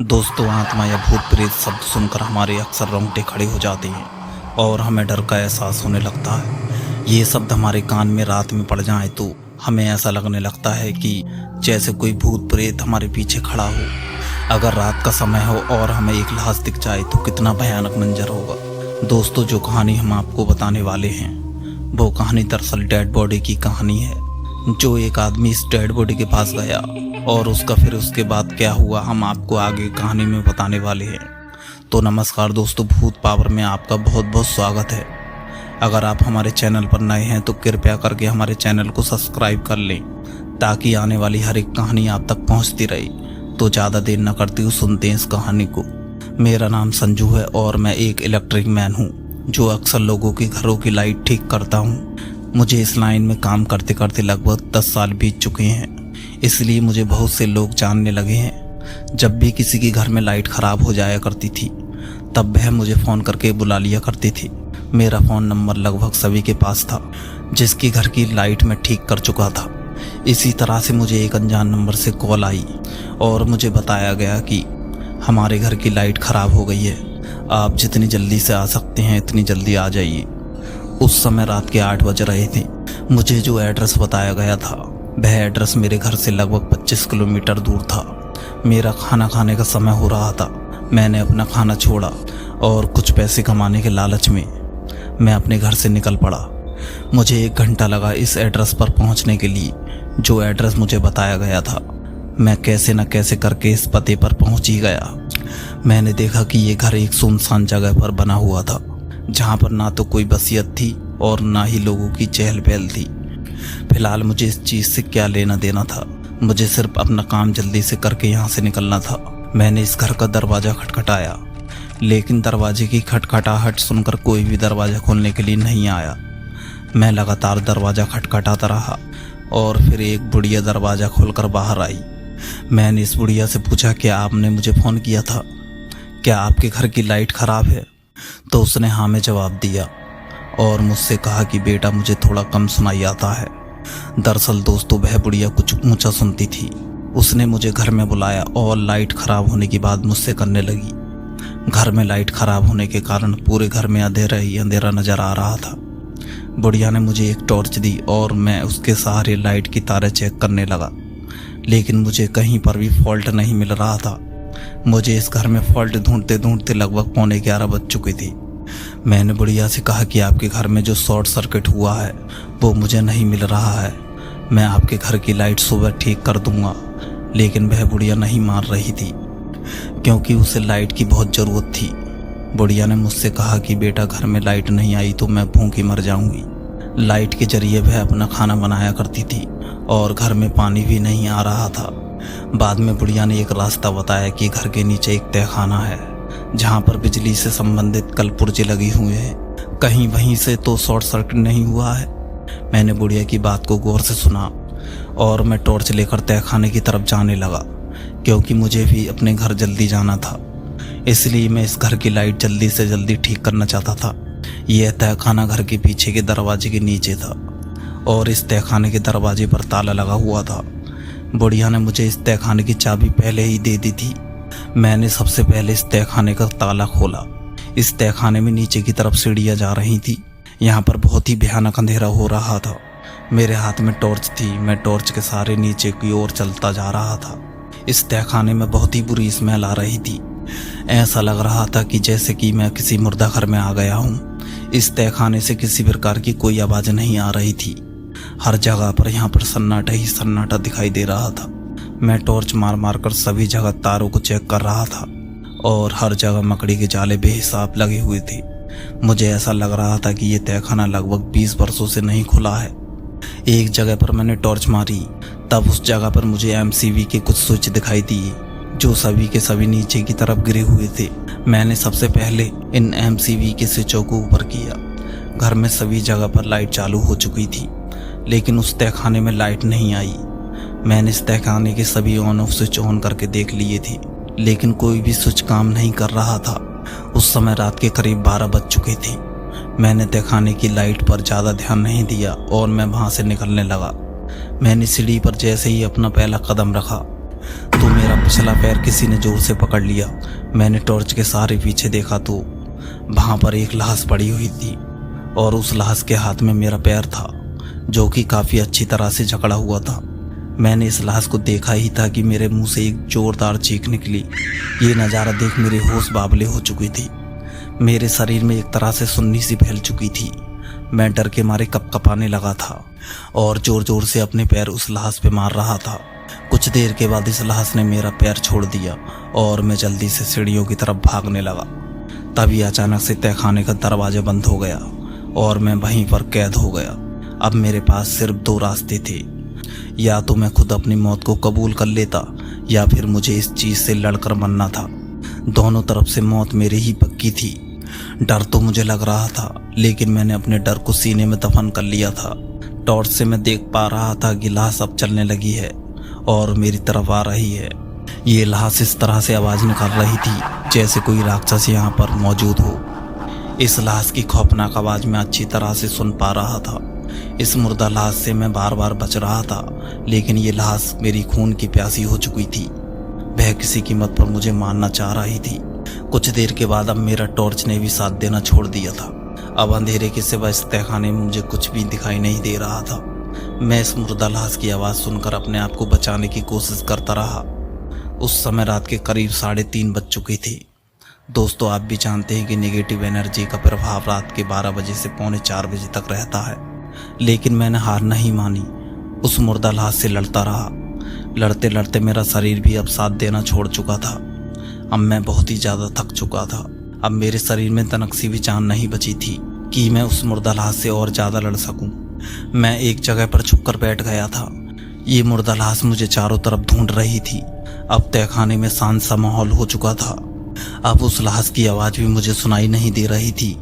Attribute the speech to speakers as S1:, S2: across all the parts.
S1: दोस्तों, आत्मा या भूत प्रेत शब्द सुनकर हमारे अक्सर रोंगटे खड़े हो जाते हैं और हमें डर का एहसास होने लगता है। ये शब्द हमारे कान में रात में पड़ जाए तो हमें ऐसा लगने लगता है कि जैसे कोई भूत प्रेत हमारे पीछे खड़ा हो। अगर रात का समय हो और हमें एक लाश दिख जाए तो कितना भयानक मंजर होगा। दोस्तों, जो कहानी हम आपको बताने वाले हैं वो कहानी दरअसल डेड बॉडी की कहानी है। जो एक आदमी इस डेड बॉडी के पास गया और उसके बाद क्या हुआ हम आपको आगे कहानी में बताने वाले हैं। तो नमस्कार दोस्तों, भूत पावर में आपका बहुत बहुत स्वागत है। अगर आप हमारे चैनल पर नए हैं तो कृपया करके हमारे चैनल को सब्सक्राइब कर लें ताकि आने वाली हर एक कहानी आप तक पहुंचती रहे। तो ज़्यादा देर न करते हुए सुनते हैं इस कहानी को। मेरा नाम संजू है और मैं एक इलेक्ट्रिक मैन हूँ जो अक्सर लोगों के घरों की लाइट ठीक करता हूँ। मुझे इस लाइन में काम करते करते लगभग 10 साल बीत चुके हैं, इसलिए मुझे बहुत से लोग जानने लगे हैं। जब भी किसी के घर में लाइट ख़राब हो जाया करती थी तब वह मुझे फ़ोन करके बुला लिया करती थी। मेरा फ़ोन नंबर लगभग सभी के पास था जिसकी घर की लाइट मैं ठीक कर चुका था। इसी तरह से मुझे एक अनजान नंबर से कॉल आई और मुझे बताया गया कि हमारे घर की लाइट ख़राब हो गई है, आप जितनी जल्दी से आ सकते हैं इतनी जल्दी आ जाइए। उस समय रात के 8 बज रहे थे। मुझे जो एड्रेस बताया गया था वह एड्रेस मेरे घर से लगभग 25 किलोमीटर दूर था। मेरा खाना खाने का समय हो रहा था। मैंने अपना खाना छोड़ा और कुछ पैसे कमाने के लालच में मैं अपने घर से निकल पड़ा। मुझे 1 घंटा लगा इस एड्रेस पर पहुंचने के लिए जो एड्रेस मुझे बताया गया था। मैं कैसे न कैसे करके इस पते पर पहुंच ही गया। मैंने देखा कि ये घर एक सुनसान जगह पर बना हुआ था जहाँ पर ना तो कोई बसियत थी और ना ही लोगों की चहल पहल थी। फिलहाल मुझे इस चीज़ से क्या लेना देना था, मुझे सिर्फ अपना काम जल्दी से करके यहाँ से निकलना था। मैंने इस घर का दरवाज़ा खटखटाया लेकिन दरवाजे की खटखटाहट सुनकर कोई भी दरवाज़ा खोलने के लिए नहीं आया। मैं लगातार दरवाज़ा खटखटाता रहा और फिर एक बुढ़िया दरवाज़ा खोलकर बाहर आई। मैंने इस बुढ़िया से पूछा, क्या आपने मुझे फ़ोन किया था? क्या आपके घर की लाइट ख़राब है? तो उसने हाँ में जवाब दिया और मुझसे कहा कि बेटा मुझे थोड़ा कम सुनाई आता है। दरअसल दोस्तों, वह बुढ़िया कुछ ऊंचा सुनती थी। उसने मुझे घर में बुलाया और लाइट ख़राब होने की बात मुझसे करने लगी। घर में लाइट ख़राब होने के कारण पूरे घर में अंधेरा ही अंधेरा नज़र आ रहा था। बुढ़िया ने मुझे एक टॉर्च दी और मैं उसके सहारे लाइट की तारें चेक करने लगा, लेकिन मुझे कहीं पर भी फॉल्ट नहीं मिल रहा था। मुझे इस घर में फॉल्ट ढूंढते ढूंढते लगभग 11:15 बज चुके थे। मैंने बुढ़िया से कहा कि आपके घर में जो शॉर्ट सर्किट हुआ है वो मुझे नहीं मिल रहा है, मैं आपके घर की लाइट सुबह ठीक कर दूंगा। लेकिन वह बुढ़िया नहीं मान रही थी क्योंकि उसे लाइट की बहुत ज़रूरत थी। बुढ़िया ने मुझसे कहा कि बेटा घर में लाइट नहीं आई तो मैं भूखी मर जाऊंगी। लाइट के जरिए वह अपना खाना बनाया करती थी और घर में पानी भी नहीं आ रहा था। बाद में बुढ़िया ने एक रास्ता बताया कि घर के नीचे एक तहखाना है जहाँ पर बिजली से संबंधित कल पुर्जे लगी हुए हैं, कहीं वहीं से तो शॉर्ट सर्किट नहीं हुआ है। मैंने बुढ़िया की बात को गौर से सुना और मैं टॉर्च लेकर तहखाने की तरफ जाने लगा क्योंकि मुझे भी अपने घर जल्दी जाना था, इसलिए मैं इस घर की लाइट जल्दी से जल्दी ठीक करना चाहता था। यह तहखाना घर के पीछे के दरवाजे के नीचे था और इस तहखाने के दरवाजे पर ताला लगा हुआ था। बुढ़िया ने मुझे इस तहखाने की चाबी पहले ही दे दी थी। मैंने सबसे पहले इस तहखाने का ताला खोला। इस तहखाने में नीचे की तरफ सीढ़ियाँ जा रही थी। यहाँ पर बहुत ही भयानक अंधेरा हो रहा था। मेरे हाथ में टॉर्च थी। मैं टॉर्च के सहारे नीचे की ओर चलता जा रहा था। इस तहखाने में बहुत ही बुरी स्मेल आ रही थी। ऐसा लग रहा था कि जैसे कि मैं किसी मुर्दा घर में आ गया हूँ। इस तहखाने से किसी प्रकार की कोई आवाज़ नहीं आ रही थी। हर जगह पर यहाँ पर सन्नाटा ही सन्नाटा दिखाई दे रहा था। मैं टॉर्च मार मार कर सभी जगह तारों को चेक कर रहा था और हर जगह मकड़ी के जाले बेहिसाब लगे हुए थे। मुझे ऐसा लग रहा था कि ये तहखाना लगभग 20 वर्षों से नहीं खुला है। एक जगह पर मैंने टॉर्च मारी, तब उस जगह पर मुझे एमसीवी के कुछ स्विच दिखाई दिए जो सभी के सभी नीचे की तरफ गिरे हुए थे। मैंने सबसे पहले इन एमसीवी के स्विचों को ऊपर किया। घर में सभी जगह पर लाइट चालू हो चुकी थी लेकिन उस तहखाने में लाइट नहीं आई। मैंने इस तहखाने के सभी ऑन ऑफ स्विच ऑन करके देख लिए थे लेकिन कोई भी स्विच काम नहीं कर रहा था। उस समय रात के करीब 12 बज चुके थे। मैंने तहखाने की लाइट पर ज़्यादा ध्यान नहीं दिया और मैं वहाँ से निकलने लगा। मैंने सीढ़ी पर जैसे ही अपना पहला कदम रखा तो मेरा पिछला पैर किसी ने जोर से पकड़ लिया। मैंने टॉर्च के सहारे पीछे देखा तो वहाँ पर एक लाश पड़ी हुई थी और उस लाश के हाथ में मेरा पैर था, जो कि काफ़ी अच्छी तरह से जकड़ा हुआ था। मैंने इस लाश को देखा ही था कि मेरे मुंह से एक जोरदार चीख निकली। ये नज़ारा देख मेरे होश बावले हो चुकी थी। मेरे शरीर में एक तरह से सुन्नी सी फैल चुकी थी। मैं डर के मारे कपकपाने लगा था और जोर जोर से अपने पैर उस लाश पे मार रहा था। कुछ देर के बाद इस लाश ने मेरा पैर छोड़ दिया और मैं जल्दी से सीढ़ियों की तरफ भागने लगा। तभी अचानक से तहखाने का दरवाजा बंद हो गया और मैं वहीं पर कैद हो गया। अब मेरे पास सिर्फ दो रास्ते थे, या तो मैं खुद अपनी मौत को कबूल कर लेता या फिर मुझे इस चीज़ से लड़कर मरना था। दोनों तरफ से मौत मेरी ही पक्की थी। डर तो मुझे लग रहा था, लेकिन मैंने अपने डर को सीने में दफन कर लिया था। टॉर्च से मैं देख पा रहा था कि लाश अब चलने लगी है और मेरी तरफ आ रही है। ये लाश इस तरह से आवाज़ निकाल रही थी जैसे कोई राक्षस यहाँ पर मौजूद हो। इस लाश की खौफनाक आवाज़ मैं अच्छी तरह से सुन पा रहा था। इस मुर्दा लाश से मैं बार बार बच रहा था, लेकिन ये लाश मेरी खून की प्यासी हो चुकी थी। वह किसी कीमत पर मुझे मारना चाह रही थी। कुछ देर के बाद अब मेरा टॉर्च ने भी साथ देना छोड़ दिया था। अब अंधेरे के सिवा इस तहखाने में मुझे कुछ भी दिखाई नहीं दे रहा था। मैं इस मुर्दा लाश की आवाज़ सुनकर अपने आप को बचाने की कोशिश करता रहा। उस समय रात के करीब 3:30 बज चुके थे। दोस्तों, आप भी जानते हैं कि नेगेटिव एनर्जी का प्रभाव रात के 12 बजे से पौने 4 बजे तक रहता है, लेकिन मैंने हार नहीं मानी। उस मुर्दा लाश से लड़ता रहा। लड़ते लड़ते मेरा शरीर भी अब साथ देना छोड़ चुका था। अब मैं बहुत ही ज़्यादा थक चुका था। अब मेरे शरीर में तनक सी भी जान नहीं बची थी कि मैं उस मुर्दा लाश से और ज़्यादा लड़ सकूं। मैं एक जगह पर छुपकर बैठ गया था। ये मुर्दा लाश मुझे चारों तरफ ढूंढ रही थी। अब तहखाने में शांत सा माहौल हो चुका था। अब उस लाश की आवाज़ भी मुझे सुनाई नहीं दे रही थी,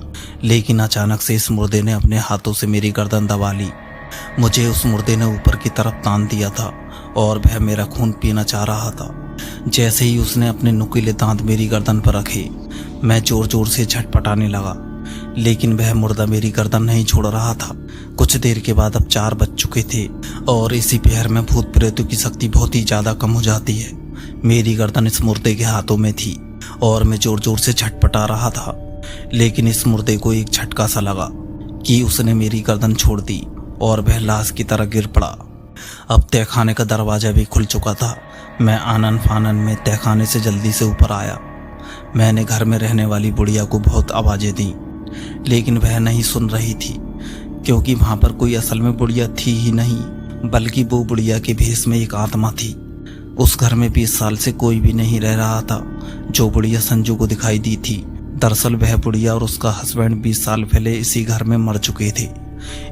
S1: लेकिन अचानक से इस मुर्दे ने अपने हाथों से मेरी गर्दन दबा ली। मुझे उस मुर्दे ने ऊपर की तरफ तान दिया था और वह मेरा खून पीना चाह रहा था। जैसे ही उसने अपने नुकीले दांत मेरी गर्दन पर रखे, मैं जोर जोर से झटपटाने लगा, लेकिन वह मुर्दा मेरी गर्दन नहीं छोड़ रहा था। कुछ देर के बाद अब 4 बज चुके थे और इसी पहर में भूत प्रेतों की शक्ति बहुत ही ज़्यादा कम हो जाती है। मेरी गर्दन इस मुर्दे के हाथों में थी और मैं जोर जोर से झटपटा रहा था, लेकिन इस मुर्दे को एक झटका सा लगा कि उसने मेरी गर्दन छोड़ दी और वह लाश की तरह गिर पड़ा। अब तहखाने का दरवाज़ा भी खुल चुका था। मैं आनन फानन में तहखाने से जल्दी से ऊपर आया। मैंने घर में रहने वाली बुढ़िया को बहुत आवाज़ें दी, लेकिन वह नहीं सुन रही थी, क्योंकि वहाँ पर कोई असल में बुढ़िया थी ही नहीं, बल्कि वो बुढ़िया के भेष में एक आत्मा थी। उस घर में 20 साल से कोई भी नहीं रह रहा था जो बुढ़िया संजू को दिखाई दी थी। दरअसल वह बुढ़िया और उसका हस्बैंड 20 साल पहले इसी घर में मर चुके थे।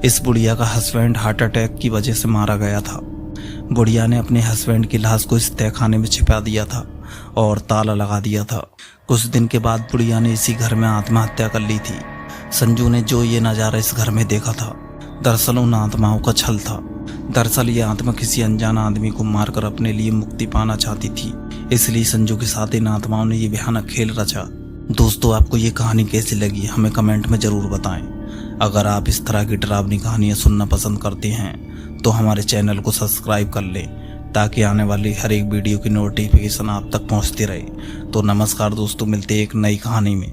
S1: इस बुढ़िया का हस्बैंड हार्ट अटैक की वजह से मारा गया था। बुढ़िया ने अपने हस्बैंड की लाश को इस तहखाने में छिपा दिया था और ताला लगा दिया था। कुछ दिन के बाद बुढ़िया ने इसी घर में आत्महत्या कर ली थी। संजू ने जो ये नज़ारा इस घर में देखा था, दरअसल उन आत्माओं का छल था। दरअसल ये आत्मा किसी अनजान आदमी को मारकर अपने लिए मुक्ति पाना चाहती थी, इसलिए संजू के साथ इन आत्माओं ने ये भयानक खेल रचा। दोस्तों, आपको ये कहानी कैसी लगी हमें कमेंट में ज़रूर बताएं। अगर आप इस तरह की डरावनी कहानियाँ सुनना पसंद करते हैं तो हमारे चैनल को सब्सक्राइब कर लें, ताकि आने वाली हर एक वीडियो की नोटिफिकेशन आप तक पहुँचती रहे। तो नमस्कार दोस्तों, मिलते हैं एक नई कहानी में।